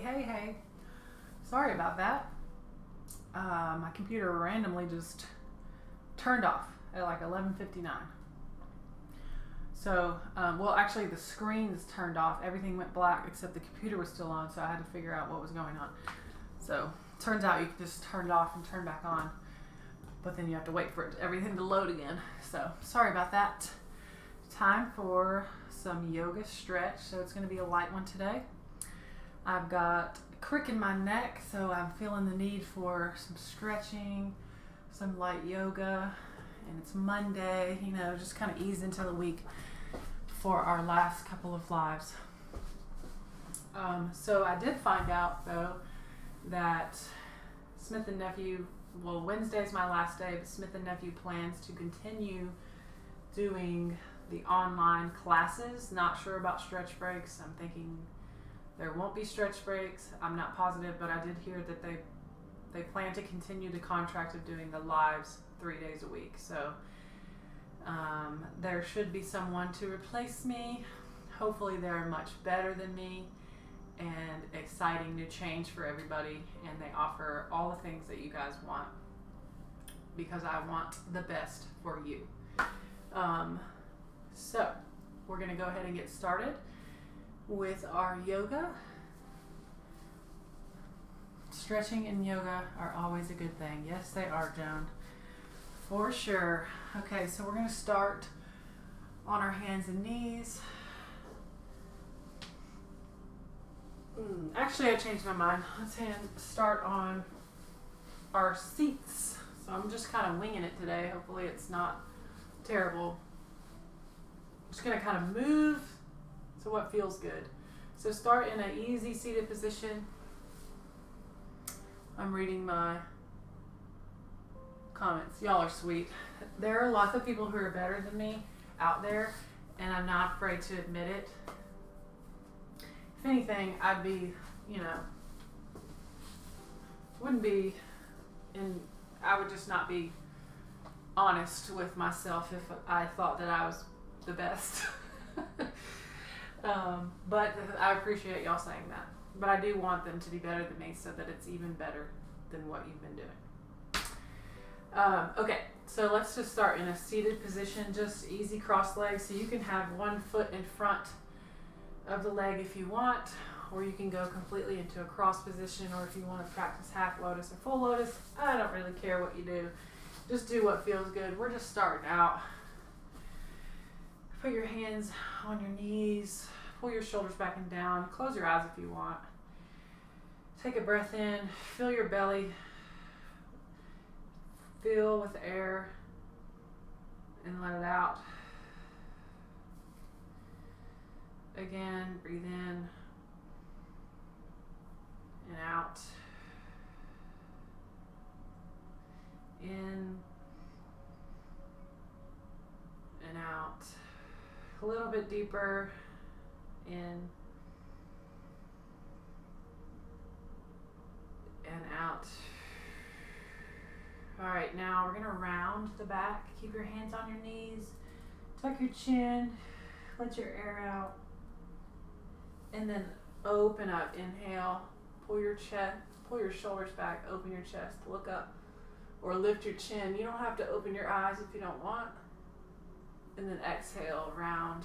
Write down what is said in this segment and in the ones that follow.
Hey. Sorry about that. My computer randomly just turned off at like 11:59. So, well, actually, the screen's turned off. Everything went black except the computer was still on, so I had to figure out what was going on. So, turns out you can just turn it off and turn back on, but then you have to wait for everything to load again. So, sorry about that. Time for some yoga stretch. So, it's going to be a light one today. I've got a crick in my neck, so I'm feeling the need for some stretching, some light yoga, and it's Monday, just kind of ease into the week for our last couple of lives. So I did find out, though, that Smith & Nephew, well, Wednesday's my last day, but Smith & Nephew plans to continue doing the online classes. Not sure about stretch breaks. I'm thinking there won't be stretch breaks. I'm not positive, but I did hear that they plan to continue the contract of doing the lives 3 days a week. So there should be someone to replace me. Hopefully they're much better than me and exciting new change for everybody, and they offer all the things that you guys want because I want the best for you. So we're going to go ahead and get started with our yoga. Stretching and yoga are always a good thing. Yes, they are, Joan. For sure. Okay, so we're going to start on our hands and knees. Actually, I changed my mind. Let's start on our seats. So I'm just kind of winging it today. Hopefully it's not terrible. I'm just going to kind of move to what feels good. So start in an easy seated position. I'm reading my comments. Y'all are sweet. There are lots of people who are better than me out there, and I'm not afraid to admit it. If anything, I'd be, I would just not be honest with myself if I thought that I was the best. But I appreciate y'all saying that. But I do want them to be better than me so that it's even better than what you've been doing. Okay, so let's just start in a seated position, just easy cross legs. So you can have one foot in front of the leg if you want, or you can go completely into a cross position, or if you want to practice half lotus or full lotus, I don't really care what you do. Just do what feels good. We're just starting out. Put your hands on your knees, pull your shoulders back and down, close your eyes if you want. Take a breath in, fill your belly, fill with air, and let it out. Again, breathe in and out. In and out. A little bit deeper. In and out. All right, now we're going to round the back. Keep your hands on your knees. Tuck your chin. Let your air out. And then open up. Inhale. Pull your chest. Pull your shoulders back. Open your chest. Look up. Or lift your chin. You don't have to open your eyes if you don't want. And then exhale. Round.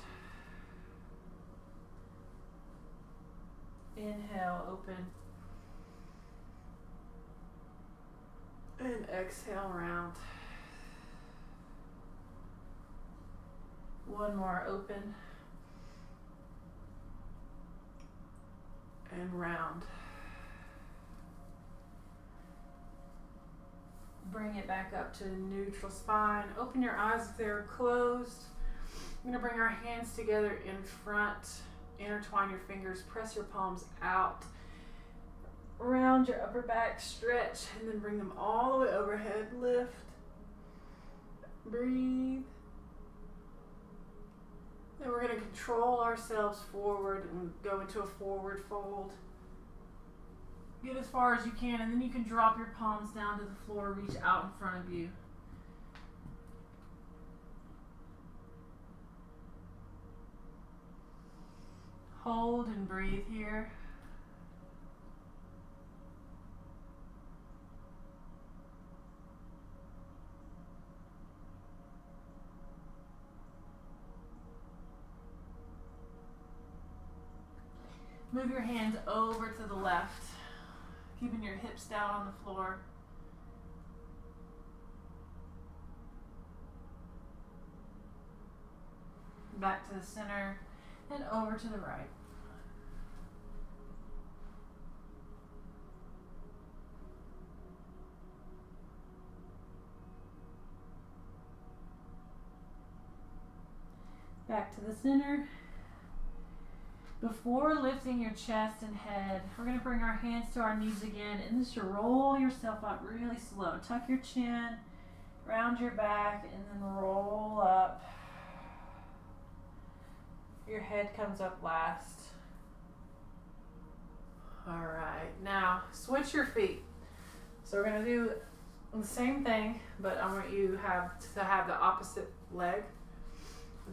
Inhale. Open. And exhale, round. One more, open. And round. Bring it back up to neutral spine. Open your eyes if they're closed. I'm going to bring our hands together in front. Intertwine your fingers. Press your palms out. Round your upper back, stretch, and then bring them all the way overhead. Lift. Breathe. Then we're going to control ourselves forward and go into a forward fold. Get as far as you can, and then you can drop your palms down to the floor, reach out in front of you. Hold and breathe here. Move your hands over to the left, keeping your hips down on the floor. Back to the center and over to the right. Back to the center. Before lifting your chest and head, we're going to bring our hands to our knees again and just roll yourself up really slow. Tuck your chin, round your back, and then roll up. Your head comes up last. All right, now switch your feet. So we're going to do the same thing, but I want you to have the opposite leg,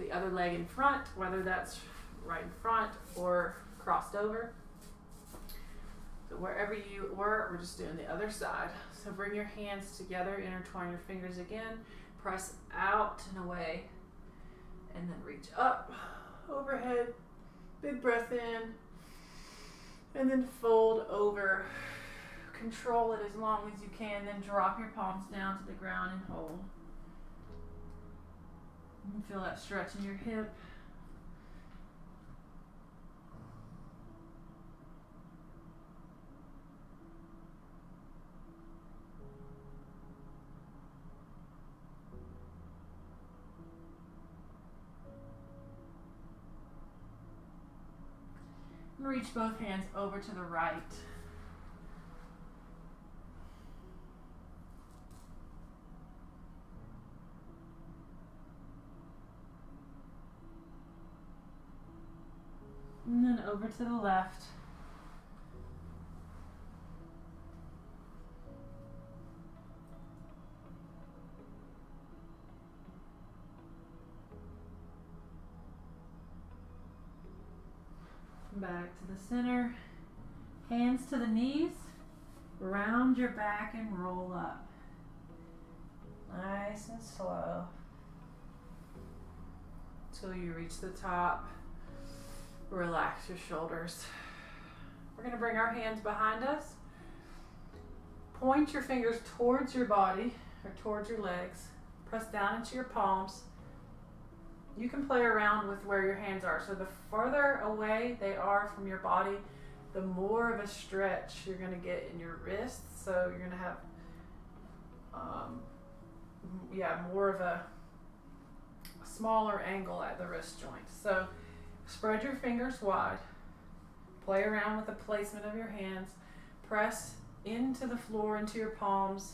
the other leg in front, whether that's right in front or crossed over. So wherever you were, we're just doing the other side. So bring your hands together, intertwine your fingers again, press out and away, and then reach up, overhead, big breath in, and then fold over. Control it as long as you can, then drop your palms down to the ground and hold. You feel that stretch in your hip. And reach both hands over to the right. And then over to the left. Back to the center. Hands to the knees. Round your back and roll up. Nice and slow. Till you reach the top. Relax your shoulders. We're going to bring our hands behind us. Point your fingers towards your body or towards your legs. Press down into your palms. You can play around with where your hands are. So the farther away they are from your body, the more of a stretch you're going to get in your wrists. So you're going to have more of a smaller angle at the wrist joint. So spread your fingers wide. Play around with the placement of your hands. Press into the floor, into your palms.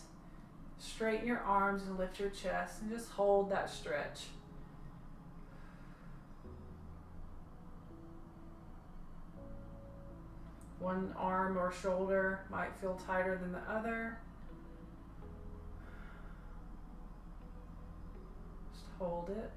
Straighten your arms and lift your chest and just hold that stretch. One arm or shoulder might feel tighter than the other. Just hold it.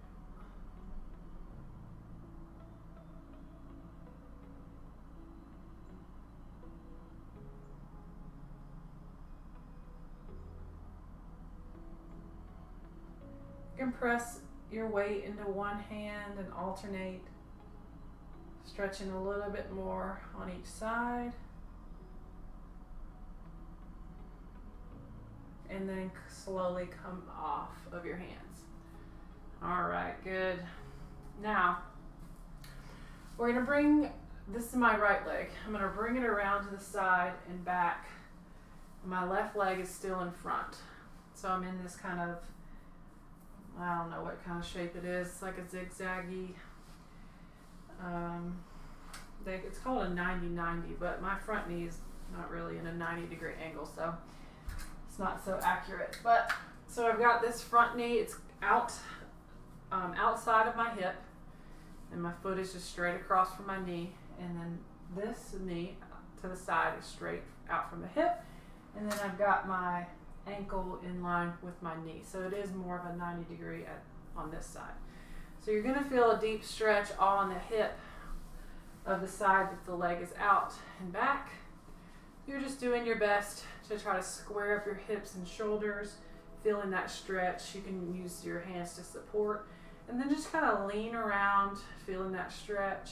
You can press your weight into one hand and alternate, stretching a little bit more on each side. And then slowly come off of your hands. All right, good. Now, we're gonna bring, this is my right leg. I'm gonna bring it around to the side and back. My left leg is still in front. So I'm in this kind of, I don't know what kind of shape it is. It's like a zigzaggy, it's called a 90-90, but my front knee is not really in a 90-degree angle, so it's not so accurate. But so I've got this front knee, it's out outside of my hip, and my foot is just straight across from my knee, and then this knee to the side is straight out from the hip, and then I've got my ankle in line with my knee, so it is more of a 90-degree on this side. So you're going to feel a deep stretch all on the hip of the side that the leg is out and back. You're just doing your best to try to square up your hips and shoulders, feeling that stretch. You can use your hands to support, and then just kind of lean around, feeling that stretch.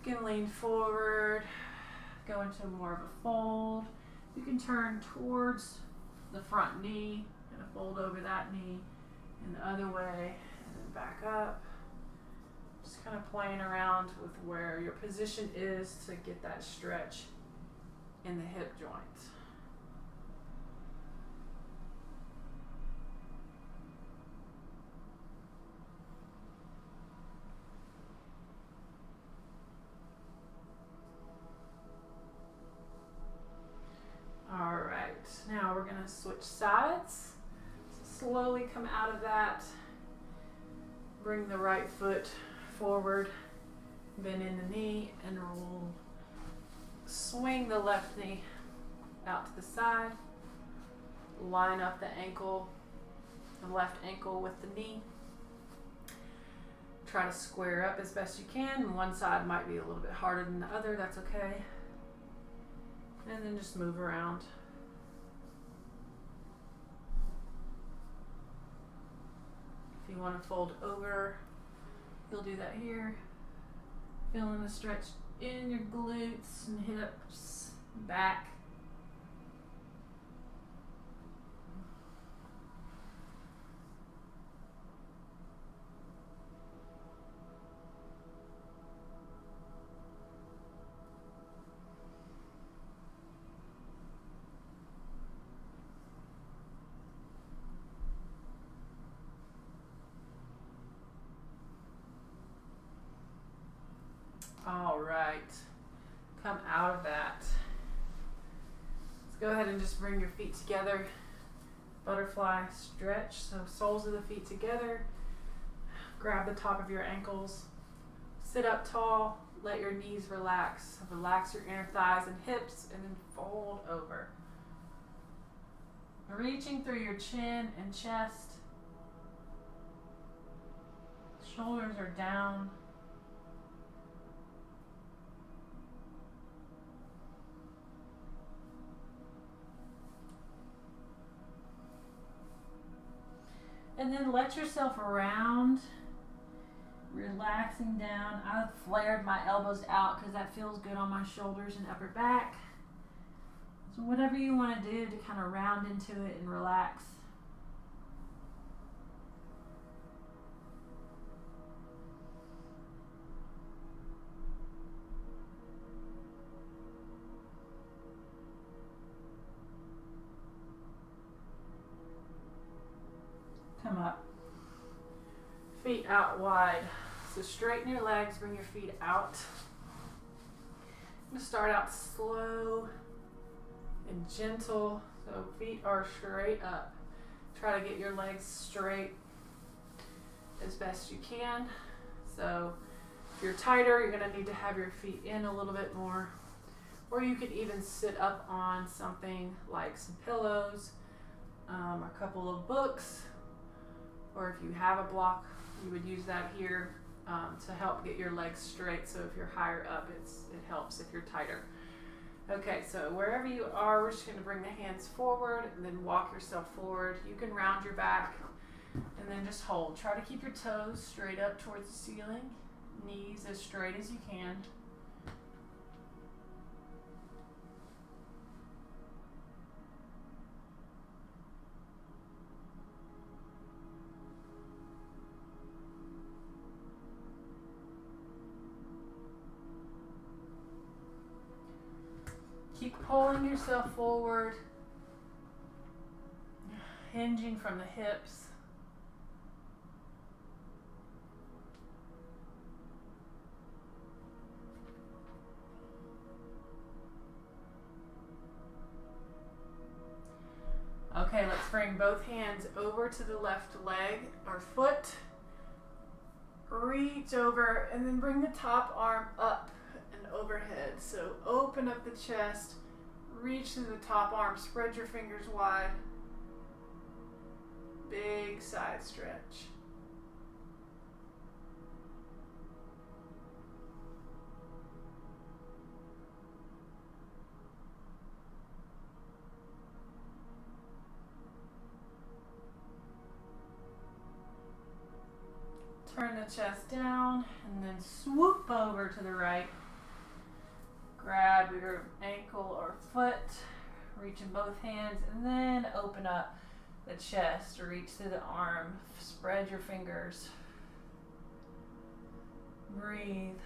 You can lean forward, go into more of a fold. You can turn towards the front knee and fold over that knee and the other way and then back up. Just kind of playing around with where your position is to get that stretch in the hip joint. All right, now we're going to switch sides. So slowly come out of that. Bring the right foot forward, bend in the knee, and roll. Swing the left knee out to the side. Line up the ankle, the left ankle with the knee. Try to square up as best you can. One side might be a little bit harder than the other, that's okay. And then just move around. If you want to fold over, you'll do that here. Feeling the stretch in your glutes and hips, back. All right, come out of that. Let's go ahead and just bring your feet together. Butterfly stretch, so soles of the feet together. Grab the top of your ankles. Sit up tall, let your knees relax. Relax your inner thighs and hips, and then fold over. Reaching through your chin and chest. Shoulders are down. And then let yourself round, relaxing down. I've flared my elbows out because that feels good on my shoulders and upper back. So whatever you want to do to kind of round into it and relax. Come up. Feet out wide. So straighten your legs, bring your feet out. I'm going to start out slow and gentle. So feet are straight up. Try to get your legs straight as best you can. So if you're tighter, you're going to need to have your feet in a little bit more. Or you could even sit up on something like some pillows, a couple of books. Or if you have a block, you would use that here to help get your legs straight. So if you're higher up, it helps if you're tighter. Okay, so wherever you are, we're just going to bring the hands forward and then walk yourself forward. You can round your back and then just hold. Try to keep your toes straight up towards the ceiling, knees as straight as you can. Keep pulling yourself forward, hinging from the hips. Okay, let's bring both hands over to the left leg or foot. Reach over and then bring the top arm up and overhead. So open up the chest, reach to the top arm, spread your fingers wide. Big side stretch. Turn the chest down and then swoop over to the right. Grab your ankle or foot, reach in both hands, and then open up the chest, reach through the arm, spread your fingers, breathe.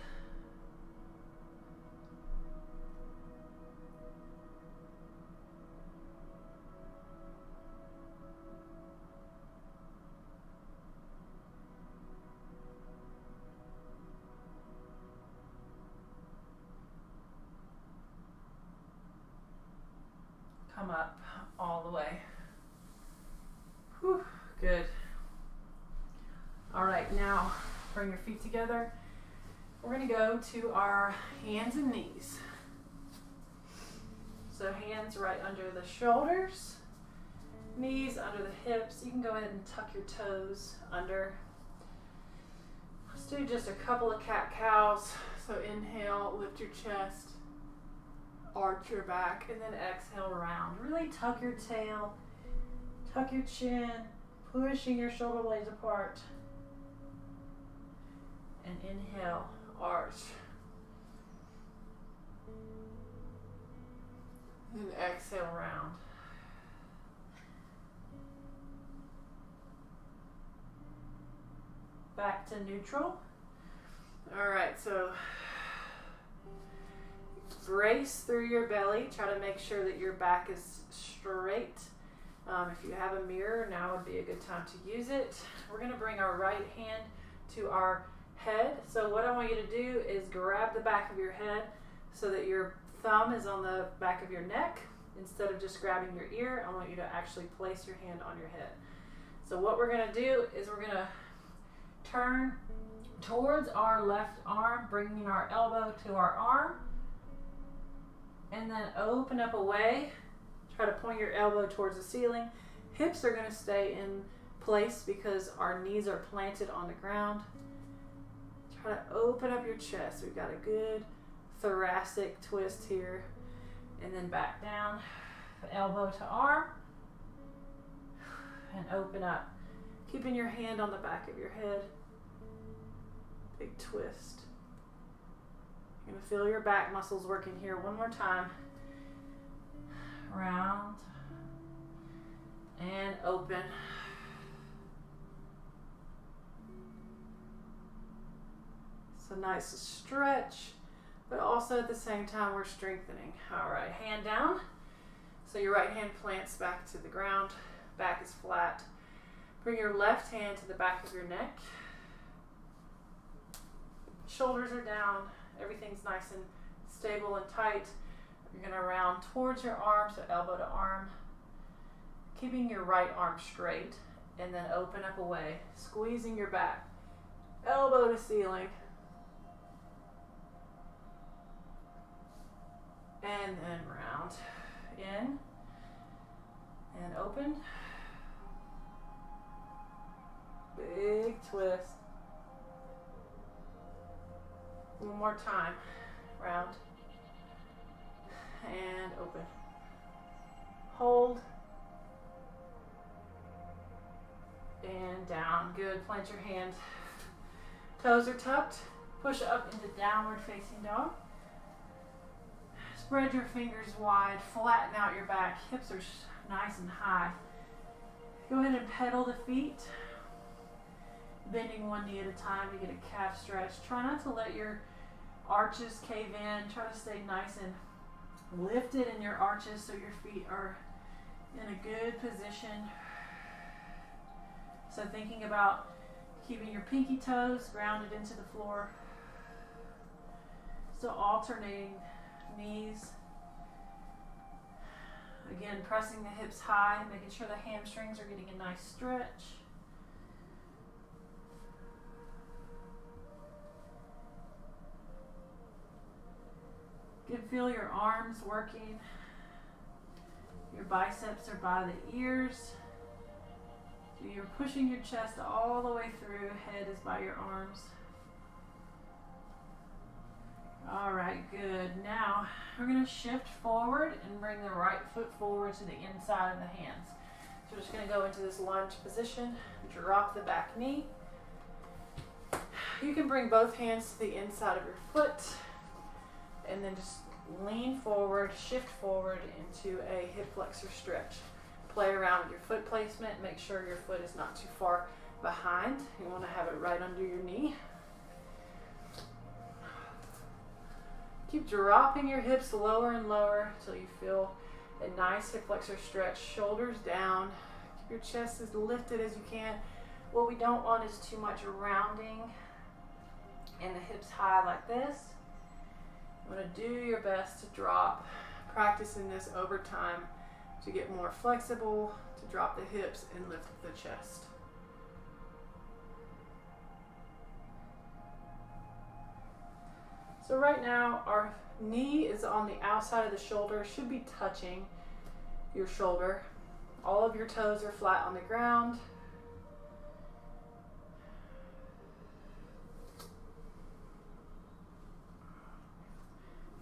Come up all the way. Whew, good. All right, now bring your feet together. We're going to go to our hands and knees. So hands right under the shoulders, knees under the hips. You can go ahead and tuck your toes under. Let's do just a couple of cat-cows. So inhale, lift your chest, arch your back, and then exhale round. Really tuck your tail, tuck your chin, pushing your shoulder blades apart. And inhale, arch. And exhale round. Back to neutral. All right, so brace through your belly. Try to make sure that your back is straight. If you have a mirror, now would be a good time to use it. We're going to bring our right hand to our head. So what I want you to do is grab the back of your head so that your thumb is on the back of your neck. Instead of just grabbing your ear, I want you to actually place your hand on your head. So what we're going to do is we're going to turn towards our left arm, bringing our elbow to our arm. And then open up away. Try to point your elbow towards the ceiling. Hips are going to stay in place because our knees are planted on the ground. Try to open up your chest. We've got a good thoracic twist here. And then back down. Elbow to arm. And open up. Keeping your hand on the back of your head. Big twist. You're going to feel your back muscles working here one more time. Round and open. It's a nice stretch, but also at the same time we're strengthening. All right, hand down. So your right hand plants back to the ground. Back is flat. Bring your left hand to the back of your neck. Shoulders are down. Everything's nice and stable and tight. You're going to round towards your arm, so elbow to arm. Keeping your right arm straight, and then open up away. Squeezing your back. Elbow to ceiling. And then round. In. And open. Big twist. One more time. Round. And open. Hold. And down. Good. Plant your hand. Toes are tucked. Push up into downward facing dog. Spread your fingers wide. Flatten out your back. Hips are nice and high. Go ahead and pedal the feet. Bending one knee at a time to get a calf stretch. Try not to let your arches cave in. Try to stay nice and lifted in your arches so your feet are in a good position. So thinking about keeping your pinky toes grounded into the floor. So alternating knees. Again, pressing the hips high, making sure the hamstrings are getting a nice stretch. You can feel your arms working. Your biceps are by the ears. So you're pushing your chest all the way through. Head is by your arms. All right, good. Now we're going to shift forward and bring the right foot forward to the inside of the hands. So we're just going to go into this lunge position. Drop the back knee. You can bring both hands to the inside of your foot and then just lean forward, shift forward into a hip flexor stretch. Play around with your foot placement. Make sure your foot is not too far behind. You want to have it right under your knee. Keep dropping your hips lower and lower until you feel a nice hip flexor stretch. Shoulders down. Keep your chest as lifted as you can. What we don't want is too much rounding and the hips high like this. You want to do your best to drop. Practicing this over time to get more flexible, to drop the hips and lift the chest. So right now our knee is on the outside of the shoulder, should be touching your shoulder. All of your toes are flat on the ground.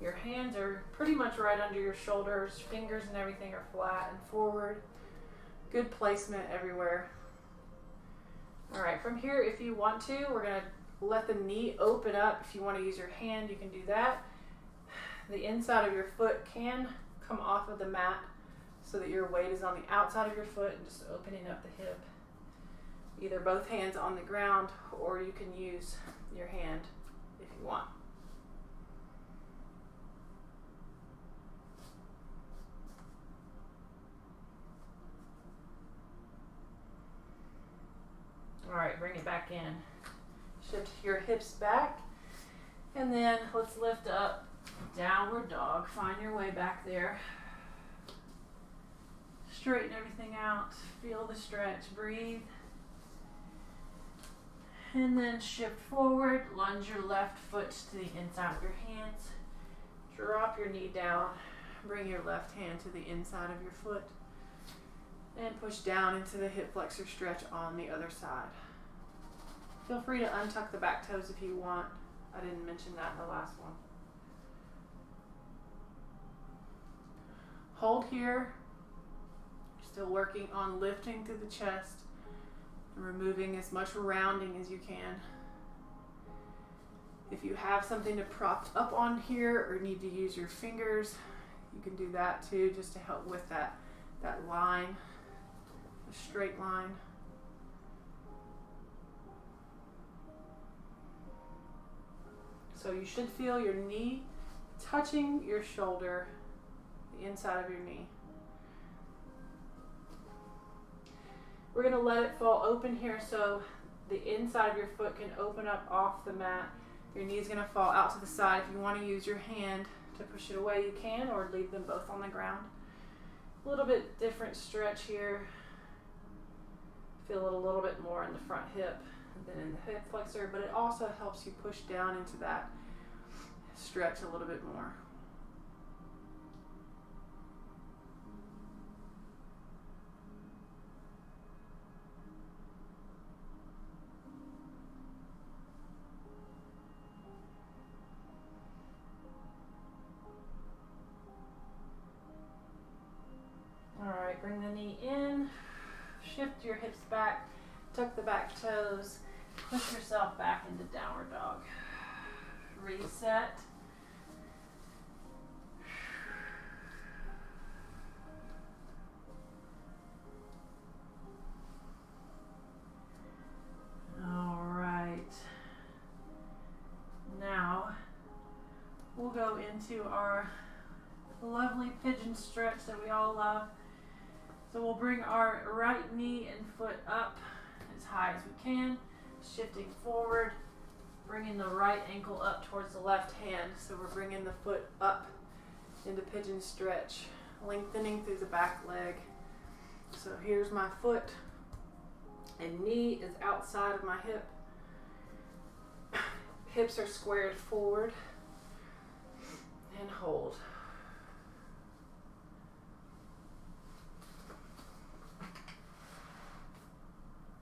Your hands are pretty much right under your shoulders. Fingers and everything are flat and forward. Good placement everywhere. All right, from here, if you want to, we're gonna let the knee open up. If you want to use your hand, you can do that. The inside of your foot can come off of the mat so that your weight is on the outside of your foot and just opening up the hip. Either both hands on the ground, or you can use your hand if you want. All right, bring it back in. Shift your hips back, and then let's lift up, downward dog. Find your way back there. Straighten everything out. Feel the stretch. Breathe. And then shift forward. Lunge your left foot to the inside of your hands. Drop your knee down. Bring your left hand to the inside of your foot. And push down into the hip flexor stretch on the other side. Feel free to untuck the back toes if you want. I didn't mention that in the last one. Hold here. Still working on lifting through the chest and removing as much rounding as you can. If you have something to prop up on here or need to use your fingers, you can do that too, just to help with that line. A straight line. So you should feel your knee touching your shoulder, the inside of your knee. We're going to let it fall open here so the inside of your foot can open up off the mat. Your knee is going to fall out to the side. If you want to use your hand to push it away, you can, or leave them both on the ground. A little bit different stretch here. Feel it a little bit more in the front hip than in the hip flexor, but it also helps you push down into that stretch a little bit more. All right, bring the knee in. Shift your hips back, tuck the back toes, push yourself back into downward dog. Reset. All right. Now we'll go into our lovely pigeon stretch that we all love. So we'll bring our right knee and foot up as high as we can, shifting forward, bringing the right ankle up towards the left hand. So we're bringing the foot up into pigeon stretch, lengthening through the back leg. So here's my foot, and knee is outside of my hip. Hips are squared forward, and hold.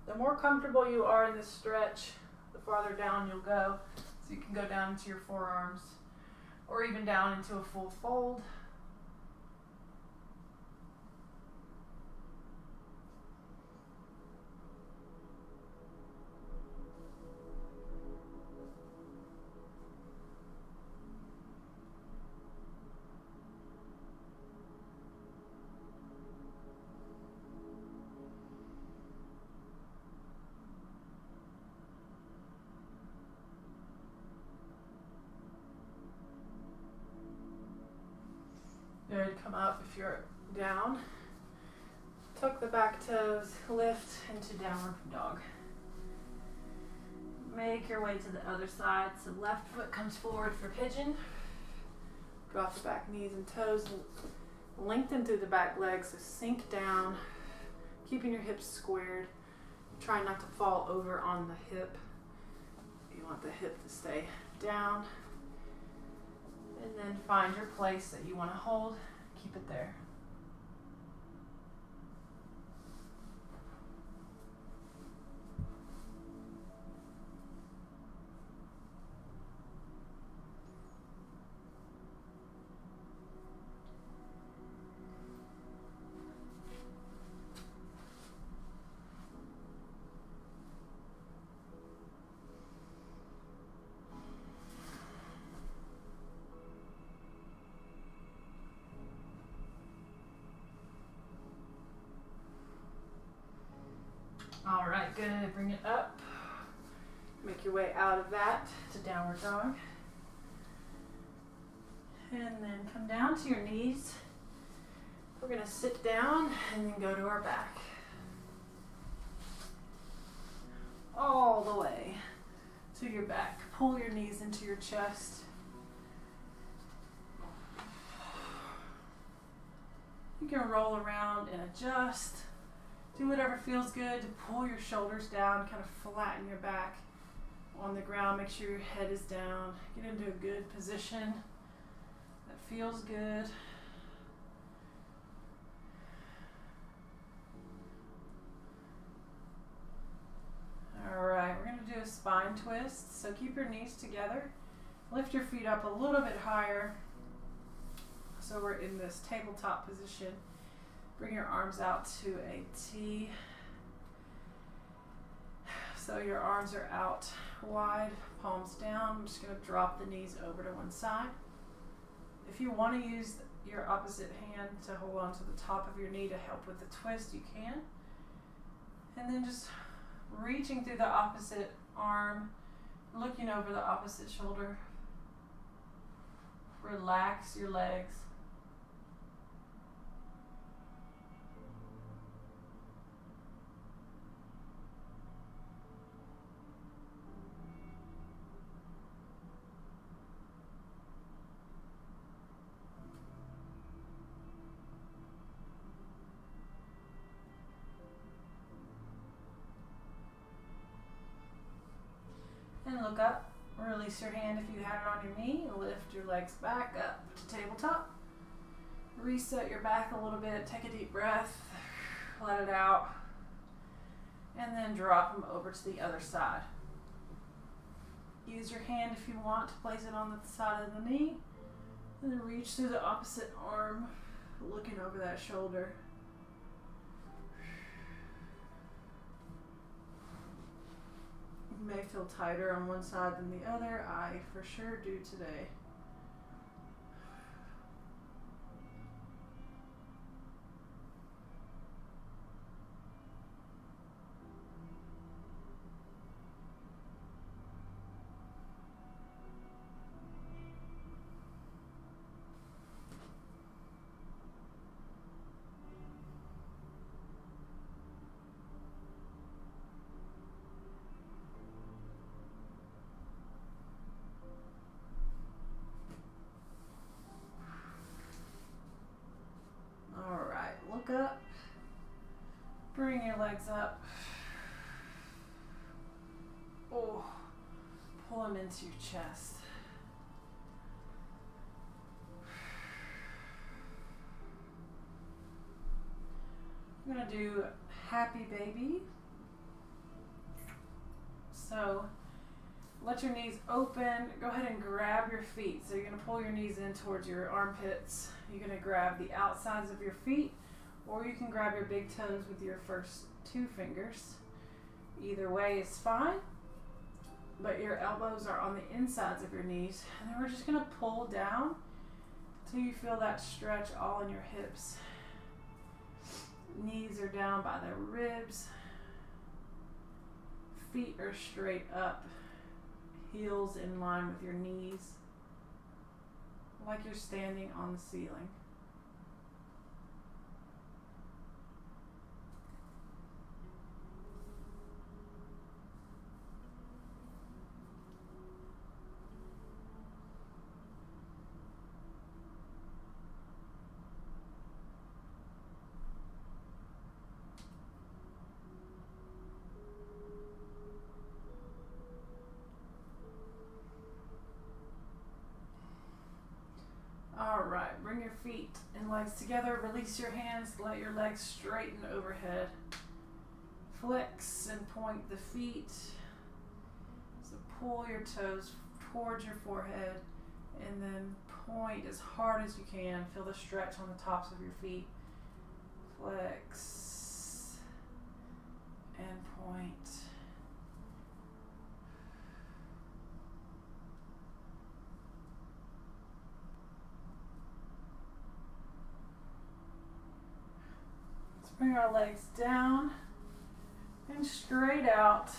The more comfortable you are in this stretch, the farther down you'll go. So you can go down into your forearms or even down into a full fold. Come up if you're down. Tuck the back toes, lift into downward dog. Make your way to the other side. So left foot comes forward for pigeon. Drop the back knees and toes. Lengthen through the back legs, so sink down, keeping your hips squared. Try not to fall over on the hip. You want the hip to stay down. And then find your place that you want to hold. Keep it there. All right, good. Bring it up. Make your way out of that to downward dog. And then come down to your knees. We're going to sit down and then go to our back. All the way to your back. Pull your knees into your chest. You can roll around and adjust. Do whatever feels good to pull your shoulders down, kind of flatten your back on the ground. Make sure your head is down. Get into a good position that feels good. All right, we're going to do a spine twist. So keep your knees together. Lift your feet up a little bit higher. So we're in this tabletop position. Bring your arms out to a T. So your arms are out wide, palms down. I'm just going to drop the knees over to one side. If you want to use your opposite hand to hold on to the top of your knee to help with the twist, you can. And then just reaching through the opposite arm, looking over the opposite shoulder. Relax your legs. And look up. Release your hand if you have it on your knee. Lift your legs back up to tabletop. Reset your back a little bit. Take a deep breath. Let it out. And then drop them over to the other side. Use your hand if you want to place it on the side of the knee. And then reach through the opposite arm, looking over that shoulder. You may feel tighter on one side than the other. I for sure do today. Look up, bring your legs up, pull them into your chest. I'm going to do happy baby. So let your knees open, go ahead and grab your feet. So you're going to pull your knees in towards your armpits. You're going to grab the outsides of your feet, or you can grab your big toes with your first two fingers. Either way is fine, but your elbows are on the insides of your knees. And then we're just going to pull down until you feel that stretch all in your hips. Knees are down by the ribs. Feet are straight up. Heels in line with your knees. Like you're standing on the ceiling. feet and legs together. Release your hands, let your legs straighten overhead. Flex and point the feet. So pull your toes towards your forehead and then point as hard as you can. Feel the stretch on the tops of your feet. Flex and point. Let's bring our legs down and straight out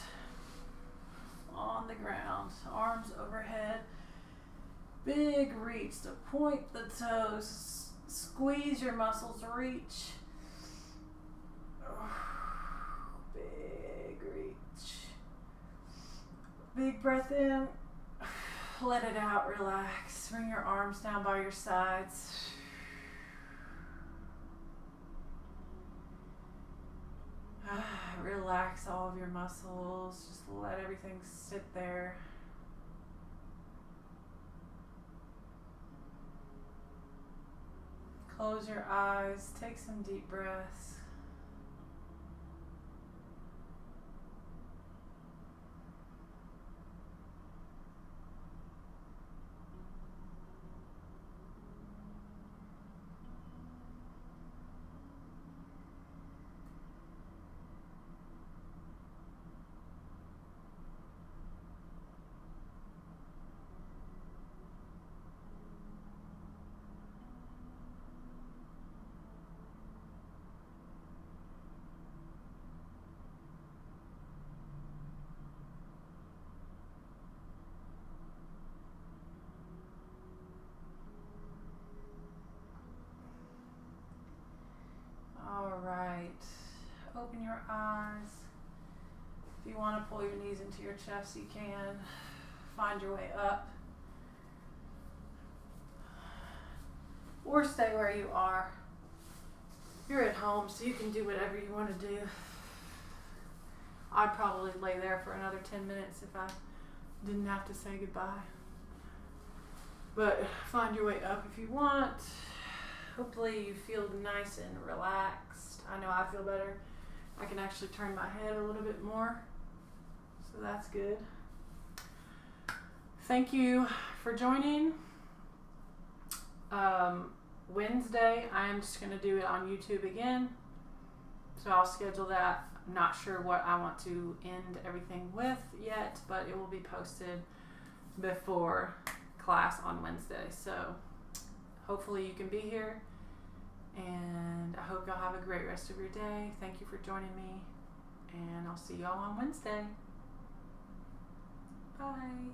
on the ground. Arms overhead. Big reach to point the toes. Squeeze your muscles, reach. Big reach. Big breath in. Let it out, relax. Bring your arms down by your sides. Relax all of your muscles. Just let everything sit there. Close your eyes. Take some deep breaths. All right. Open your eyes. If you want to pull your knees into your chest, you can. Find your way up. Or stay where you are. You're at home, so you can do whatever you want to do. I'd probably lay there for another 10 minutes if I didn't have to say goodbye. But find your way up if you want. Hopefully you feel nice and relaxed. I know I feel better. I can actually turn my head a little bit more. So that's good. Thank you for joining. Wednesday, I am just going to do it on YouTube again. So I'll schedule that. I'm not sure what I want to end everything with yet, but it will be posted before class on Wednesday. So hopefully you can be here, and I hope y'all have a great rest of your day. Thank you for joining me, and I'll see y'all on Wednesday. Bye.